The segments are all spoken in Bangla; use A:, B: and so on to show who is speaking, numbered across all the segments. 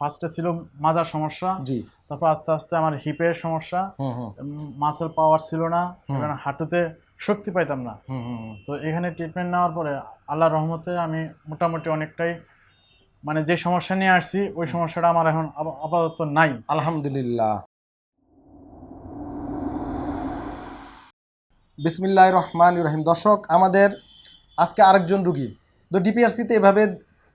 A: ফার্স্টে ছিল মাজার সমস্যা,
B: জি,
A: তারপর আস্তে আস্তে আমার হিপের সমস্যা, মাসেল পাওয়ার ছিল না, এখানে হাঁটুতে শক্তি পাইতাম না। তো এখানে ট্রিটমেন্ট নেওয়ার পরে আল্লাহর রহমতে আমি মোটামুটি অনেকটাই মানে যে সমস্যা নিয়ে আসছি ওই সমস্যাটা আমার এখন আপাতত নাই,
B: আলহামদুলিল্লাহ। বিসমিল্লাহির রহমানির রহিম। দর্শক, আমাদের আজকে আরেকজন রুগী। তো ডিপিআরসিতে এভাবে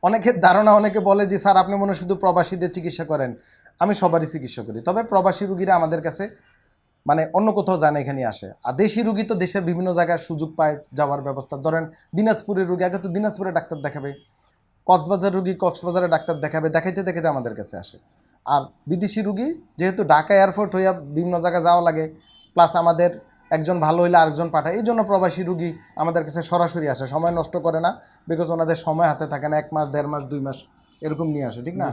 B: অনেকের ধারণা, অনেকে বলে যে স্যার আপনি মনে শুধু প্রবাসীদের চিকিৎসা করেন। আমি সবারই চিকিৎসা করি, তবে প্রবাসী রুগীরা আমাদের কাছে মানে অন্য কোথাও যায় না, এখানে আসে। আর দেশি রুগী তো দেশের বিভিন্ন জায়গায় সুযোগ পায় যাওয়ার ব্যবস্থা। ধরেন দিনাজপুরের রুগী আগে তো দিনাজপুরে ডাক্তার দেখাবে, কক্সবাজার রুগী কক্সবাজারে ডাক্তার দেখাবে, দেখাইতে দেখাইতে আমাদের কাছে আসে। আর বিদেশি রুগী যেহেতু ঢাকা এয়ারপোর্ট হইয়া বিভিন্ন জায়গায় যাওয়া লাগে, প্লাস আমাদের একজন ভালো হইলে আরেকজন পাঠায়, এই জন্য প্রবাসী রুগী আমাদের কাছে সরাসরি আসে, সময় নষ্ট করে না, বিকজ ওনাদের সময় হাতে থাকে না, 1 মাস 1.5 মাস 2 মাস এরকম নিয়ে আসে, ঠিক না?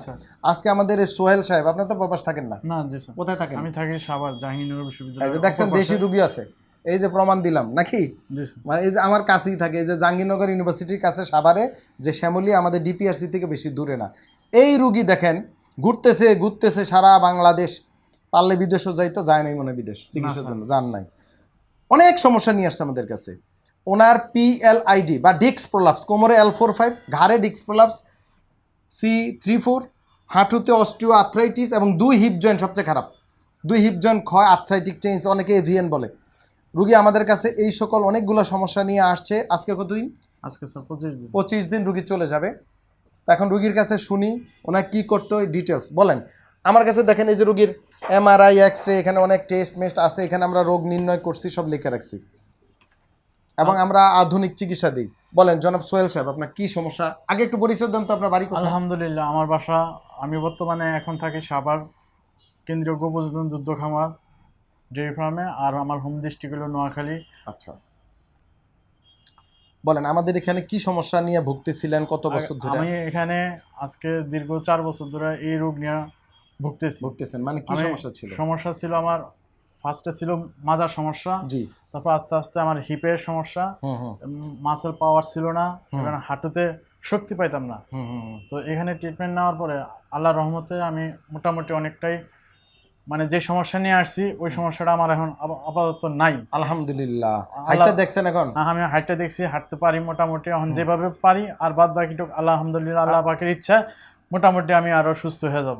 B: আজকে আমাদের এই সোহেল সাহেব, আপনি তো প্রবাস থাকেন না?
A: না জি স্যার,
B: কোথায় থাকেন?
A: আমি থাকি সাভার জাহাঙ্গীরনগর বিশ্ববিদ্যালয়ে।
B: দেখছেন দেশি রুগী আছে, এই যে প্রমাণ দিলাম নাকি,
A: জি স্যার।
B: মানে এই যে আমার কাছেই থাকে, এই যে জাহাঙ্গীরনগর ইউনিভার্সিটির কাছে সাভারে, যে শ্যামলী আমাদের ডিপিআরসি থেকে বেশি দূরে না। এই রুগী দেখেন ঘুরতেছে ঘুরতেছে সারা বাংলাদেশ, পারলে বিদেশও যাইতো, যায় নাই মনে হয় বিদেশ চিকিৎসার জন্য, যান নাই। অনেক সমস্যা নিয়ে আসছে আমাদের কাছে। ওনার PLID বা ডিস্ক প্রলাপস, কোমরে L4-5, ঘাড়ে ডিস্ক প্রলাপস, C3-4, হাঁটুতে অস্টিও আর্থ্রাইটিস এবং 2 হিপ জয়েন্ট সবচেয়ে খারাপ, 2 হিপ জয়েন্ট ক্ষয়, আর্থ্রাইটিক চেঞ্জ, অনেকে AVN বলে। রুগী আমাদের কাছে এই সকল অনেকগুলো সমস্যা নিয়ে আসছে। আজকে কতদিন?
A: আজকে স্যার 25 দিন।
B: 25 দিন রুগী চলে যাবে। এখন রুগীর কাছে শুনি ওনার কী করতে হয়, ডিটেলস বলেন। আমার কাছে দেখেন এই যে রুগীর MRI, এক্সরে, এখানে অনেক টেস্ট মেস্ট আছে, এখানে আমরা রোগ নির্ণয় করছি, সব লিখে রাখছি এবং আমরা আধুনিক চিকিৎসা দিই। বলেন জনাব সোহেল সাহেব, আপনার কি সমস্যা? আগে একটু পরিচয় দেন তো, আপনার বাড়ি কোথায়?
A: আলহামদুলিল্লাহ, আমার বাসা, আমি বর্তমানে এখন থাকি সাভার কেন্দ্রীয় গোপযোজন দুগ্ধ খামার ডেয়ারি ফার্মে, আর আমার হোম ডিস্ট্রিক্ট হলো নোয়াখালী।
B: আচ্ছা, বলেন আমাদের এখানে কি সমস্যা নিয়ে ভুগতেছিলেন, কত বছর ধরে?
A: আমি এখানে আজকে দীর্ঘ 4 বছর ধরে এই রোগ নিয়ে ভুগতেছেন।
B: মানে কি সমস্যা ছিল?
A: সমস্যা ছিল আমার ফার্স্টে ছিল মাজার সমস্যা,
B: জি,
A: তারপর আস্তে আস্তে আমার হিপের সমস্যা, মাসেল পাওয়ার ছিল না, এখানে হাঁটুতে শক্তি পাইতাম না। তো এখানে ট্রিটমেন্ট নেওয়ার পরে আল্লাহর রহমতে আমি মোটামুটি অনেকটাই মানে যে সমস্যা নিয়ে আসছি ওই সমস্যাটা আমার এখন আপাতত নাই,
B: আলহামদুলিল্লাহ। হাইটটা দেখছেন এখন?
A: আমি হাইটটা দেখছি, হাঁটতে পারি মোটামুটি এখন যেভাবে পারি, আর বাদ বাকিটুকু আলহামদুলিল্লাহ আল্লাহ পাকের ইচ্ছা মোটামুটি আমি আরো সুস্থ হয়ে যাব।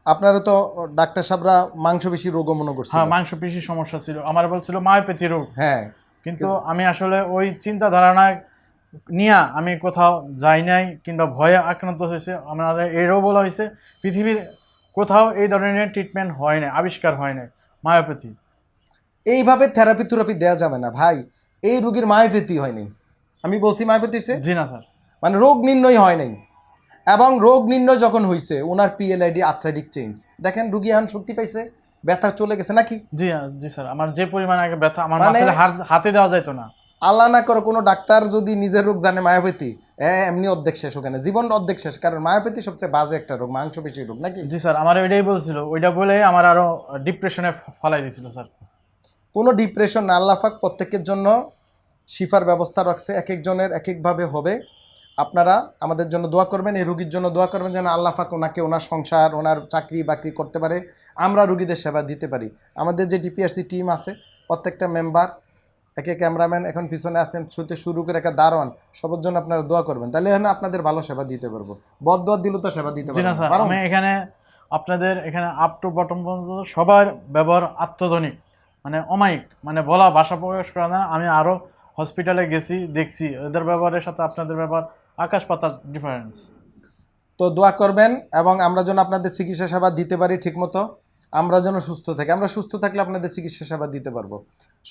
B: আপনারা তো ডাক্তার সাহেবরা মাংসপেশি রোগও মনে করছেন?
A: হ্যাঁ, মাংসপেশি সমস্যা ছিল, আমার বলছিল মায়োপ্যাথি রোগ।
B: হ্যাঁ,
A: কিন্তু আমি আসলে ওই চিন্তা ধারণা নিয়ে আমি কোথাও যাই নাই, কিংবা ভয়ে আক্রান্ত হয়েছে। আমাদের এরও বলা হয়েছে পৃথিবীর কোথাও এই ধরনের ট্রিটমেন্ট হয় না, আবিষ্কার হয় না মায়োপ্যাথি।
B: এইভাবে থেরাপি দেওয়া যাবে না ভাই, এই রোগীর মায়োপ্যাথি হয়নি। আমি বলছি মায়োপ্যাথি হয়েছে?
A: জি না স্যার,
B: মানে রোগ নির্ণয় হয় নাই, এবং রোগ নির্ণয় যখন হয়েছে ওনার PLID আর্থ্রাইটিক চেঞ্জ, দেখেন রুগী এখন শক্তি পাইছে, ব্যথা চলে গেছে নাকি?
A: জি জি স্যার, আমার যে পরিমাণে আগে ব্যথা, আমার মাসলে হাতে দেওয়া যাইতো না।
B: আল্লাহ না করে কোনো ডাক্তার যদি নিজের রোগ জানে মায়োপ্যাথি, এমনি অর্ধেক শেষ, ওখানে জীবন অর্ধেক শেষ। কারণ মায়োপ্যাথি সবচেয়ে বাজে একটা রোগ, মাংসপেশি রোগ নাকি?
A: জি স্যার, আমার ওইটাই বলছিল, ওইটা বলে আমার আরো ডিপ্রেশনে ফালাই দিয়েছিল স্যার।
B: কোনো ডিপ্রেশন না, আল্লাহ পাক প্রত্যেকের জন্য শিফার ব্যবস্থা রাখছে, এক একজনের এক একভাবে হবে। আপনারা আমাদের জন্য দোয়া করবেন, এই রুগীর জন্য দোয়া করবেন যেন আল্লাহ পাক ওনাকে ওনার সংসার, ওনার চাকরি বাকরি করতে পারে, আমরা রুগীদের সেবা দিতে পারি। আমাদের যে ডিপিআরসি টিম আছে, প্রত্যেকটা মেম্বার, একে ক্যামেরাম্যান, এখন পিছনে আছেন, শুতে শুরু করে একটা দারোয়ান, সবার জন্য আপনারা দোয়া করবেন, তাহলে এখানে আপনাদের ভালো সেবা দিতে পারবো। বদ দোয়া দিলেও তো সেবা দিতে পারবো না।
A: আমি এখানে আপনাদের এখানে আপ টু বটম পর্যন্ত সবার ব্যবহার আত্মধনিক, মানে অমায়িক, মানে বলা ভাষা প্রকাশ করা না। আমি আরও হসপিটালে গেছি, দেখছি এদের ব্যবহারের সাথে আপনাদের ব্যবহার আকাশ পাতাল ডিফারেন্স।
B: তো দোয়া করবেন এবং আমরা যেন আপনাদের চিকিৎসা সেবা দিতে পারি ঠিকমতো, আমরা যেন সুস্থ থাকি, আমরা সুস্থ থাকলে আপনাদের চিকিৎসা সেবা দিতে পারবো।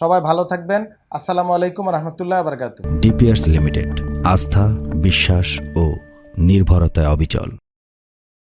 B: সবাই ভালো থাকবেন। আসসালামু আলাইকুম ওয়া রাহমাতুল্লাহি ওয়া বারাকাতুহু।
C: ডিপিআরসি লিমিটেড, আস্থা, বিশ্বাস ও নির্ভরতায় অবিচল।